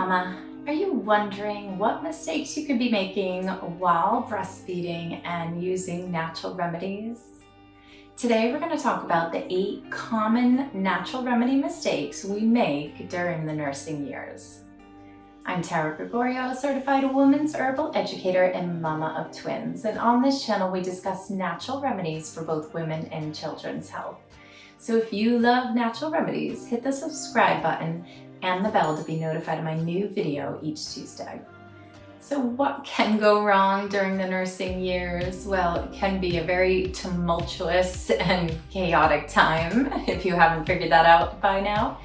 Mama, are you wondering what mistakes you could be making while breastfeeding and using natural remedies? Today we're going to talk about the 8 common natural remedy mistakes we make during the nursing years. I'm Tara Gregorio, a certified women's herbal educator and mama of twins, and on this channel we discuss natural remedies for both women and children's health. So if you love natural remedies, hit the subscribe button and the bell to be notified of my new video each Tuesday. So what can go wrong during the nursing years? Well, it can be a very tumultuous and chaotic time if you haven't figured that out by now.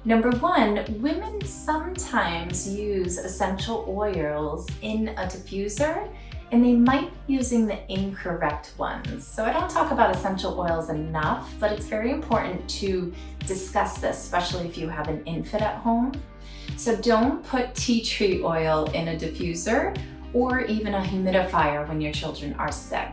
Number 1, women sometimes use essential oils in a diffuser and they might be using the incorrect ones. So I don't talk about essential oils enough, but it's very important to discuss this, especially if you have an infant at home. So don't put tea tree oil in a diffuser or even a humidifier when your children are sick.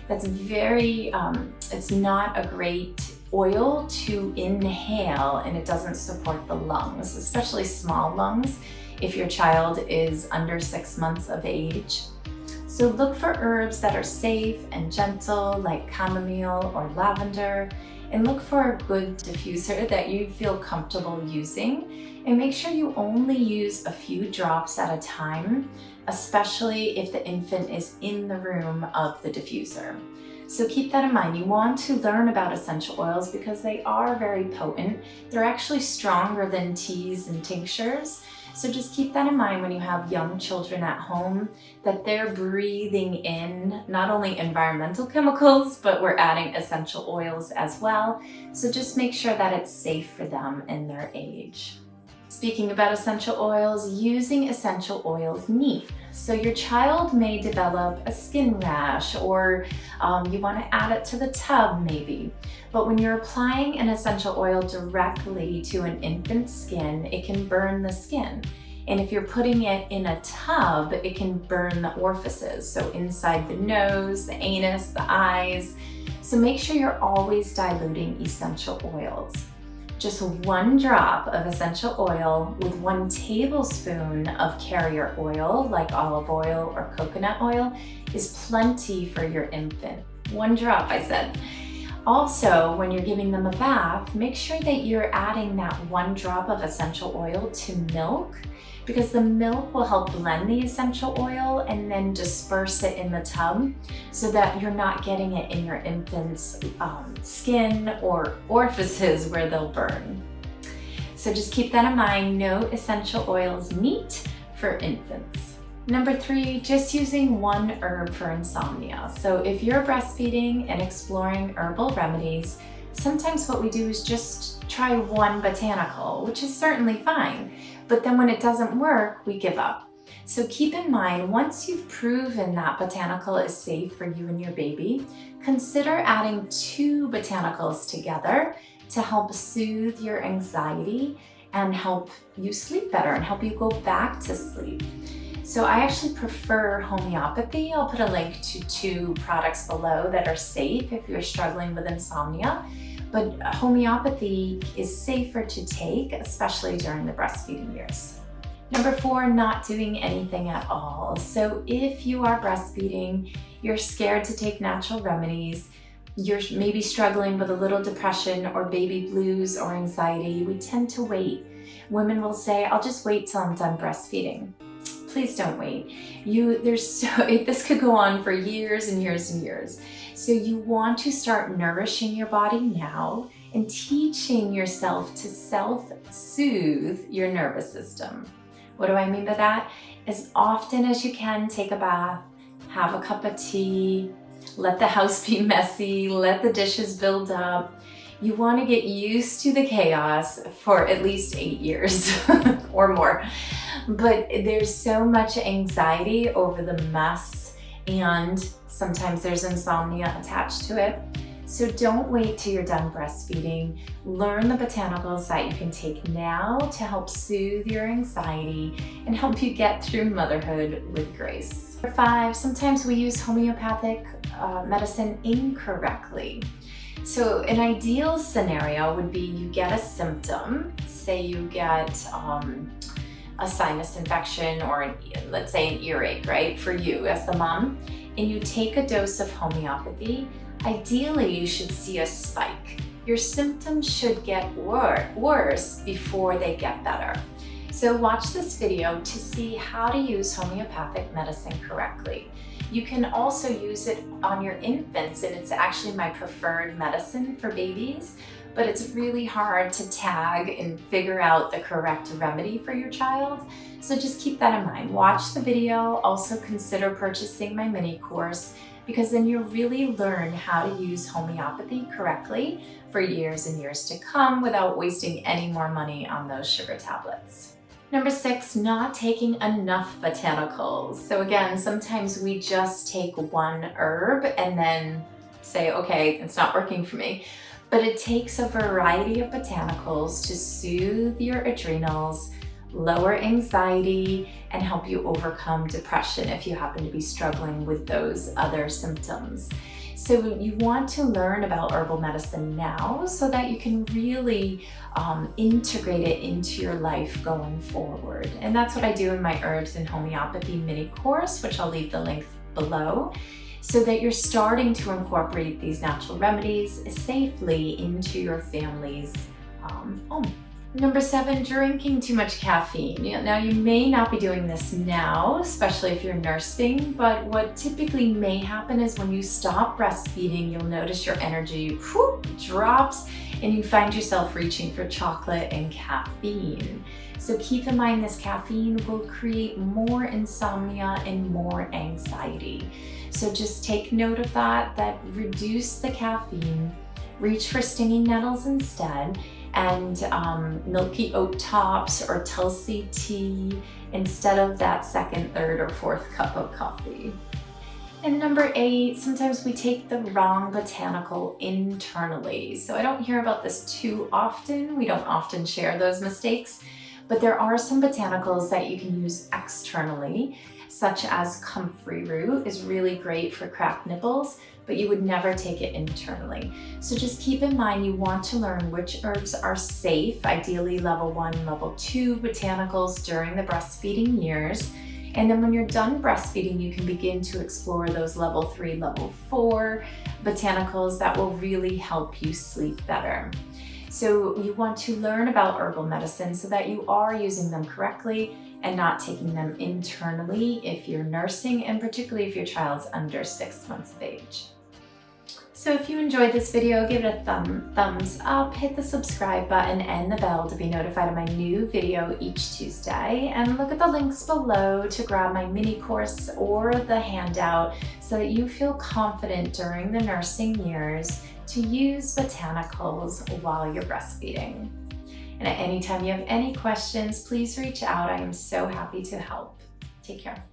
That's it's not a great oil to inhale, and it doesn't support the lungs, especially small lungs if your child is under 6 months of age. So look for herbs that are safe and gentle, like chamomile or lavender, and look for a good diffuser that you feel comfortable using, and make sure you only use a few drops at a time, especially if the infant is in the room of the diffuser. So keep that in mind. You want to learn about essential oils because they are very potent. They're actually stronger than teas and tinctures. So just keep that in mind when you have young children at home, that they're breathing in not only environmental chemicals, but we're adding essential oils as well. So just make sure that it's safe for them and their age. Speaking about essential oils, using essential oils neat. So your child may develop a skin rash, or you want to add it to the tub maybe. But when you're applying an essential oil directly to an infant's skin, it can burn the skin. And if you're putting it in a tub, it can burn the orifices. So inside the nose, the anus, the eyes. So make sure you're always diluting essential oils. Just 1 drop of essential oil with 1 tablespoon of carrier oil, like olive oil or coconut oil, is plenty for your infant. 1 drop, I said. Also, when you're giving them a bath, make sure that you're adding that 1 drop of essential oil to milk, because the milk will help blend the essential oil and then disperse it in the tub so that you're not getting it in your infant's skin or orifices where they'll burn. So just keep that in mind. No essential oils neat for infants. Number 3, just using 1 herb for insomnia. So if you're breastfeeding and exploring herbal remedies, sometimes what we do is just try 1 botanical, which is certainly fine. But then when it doesn't work, we give up. So keep in mind, once you've proven that botanical is safe for you and your baby, consider adding 2 botanicals together to help soothe your anxiety and help you sleep better and help you go back to sleep. So I actually prefer homeopathy. I'll put a link to 2 products below that are safe if you're struggling with insomnia. But homeopathy is safer to take, especially during the breastfeeding years. Number 4, not doing anything at all. So if you are breastfeeding, you're scared to take natural remedies, you're maybe struggling with a little depression or baby blues or anxiety, we tend to wait. Women will say, I'll just wait till I'm done breastfeeding. Please don't wait. This could go on for years and years and years. So you want to start nourishing your body now and teaching yourself to self-soothe your nervous system. What do I mean by that? As often as you can, take a bath, have a cup of tea, let the house be messy, let the dishes build up. You want to get used to the chaos for at least 8 years or more. But there's so much anxiety over the mess, and sometimes there's insomnia attached to it. So don't wait till you're done breastfeeding. Learn the botanicals that you can take now to help soothe your anxiety and help you get through motherhood with grace. Number 5, sometimes we use homeopathic medicine incorrectly. So an ideal scenario would be you get a symptom, say you get a sinus infection or let's say an earache, right, for you as the mom, and you take a dose of homeopathy, ideally you should see a spike. Your symptoms should get worse before they get better. So watch this video to see how to use homeopathic medicine correctly. You can also use it on your infants, and it's actually my preferred medicine for babies, but it's really hard to tag and figure out the correct remedy for your child. So just keep that in mind. Watch the video. Also consider purchasing my mini course, because then you'll really learn how to use homeopathy correctly for years and years to come without wasting any more money on those sugar tablets. Number 6, not taking enough botanicals. So again, sometimes we just take one herb and then say, okay, it's not working for me. But it takes a variety of botanicals to soothe your adrenals, lower anxiety, and help you overcome depression if you happen to be struggling with those other symptoms. So you want to learn about herbal medicine now so that you can really integrate it into your life going forward. And that's what I do in my Herbs and Homeopathy mini course, which I'll leave the link below, so that you're starting to incorporate these natural remedies safely into your family's home. Number 7, drinking too much caffeine. Now you may not be doing this now, especially if you're nursing, but what typically may happen is when you stop breastfeeding, you'll notice your energy drops and you find yourself reaching for chocolate and caffeine. So keep in mind this caffeine will create more insomnia and more anxiety. So just take note of that reduce the caffeine, reach for stinging nettles instead, and milky oat tops or Tulsi tea instead of that second, third, or fourth cup of coffee. And number 8, sometimes we take the wrong botanical internally. So I don't hear about this too often. We don't often share those mistakes, but there are some botanicals that you can use externally, such as comfrey root is really great for cracked nipples, but you would never take it internally. So just keep in mind you want to learn which herbs are safe, ideally level 1, level 2 botanicals during the breastfeeding years. And then when you're done breastfeeding, you can begin to explore those level 3, level 4 botanicals that will really help you sleep better. So you want to learn about herbal medicine so that you are using them correctly and not taking them internally if you're nursing, and particularly if your child's under 6 months of age. So if you enjoyed this video, give it a thumbs up, hit the subscribe button and the bell to be notified of my new video each Tuesday, and look at the links below to grab my mini course or the handout so that you feel confident during the nursing years to use botanicals while you're breastfeeding. And at any time you have any questions, please reach out. I am so happy to help. Take care.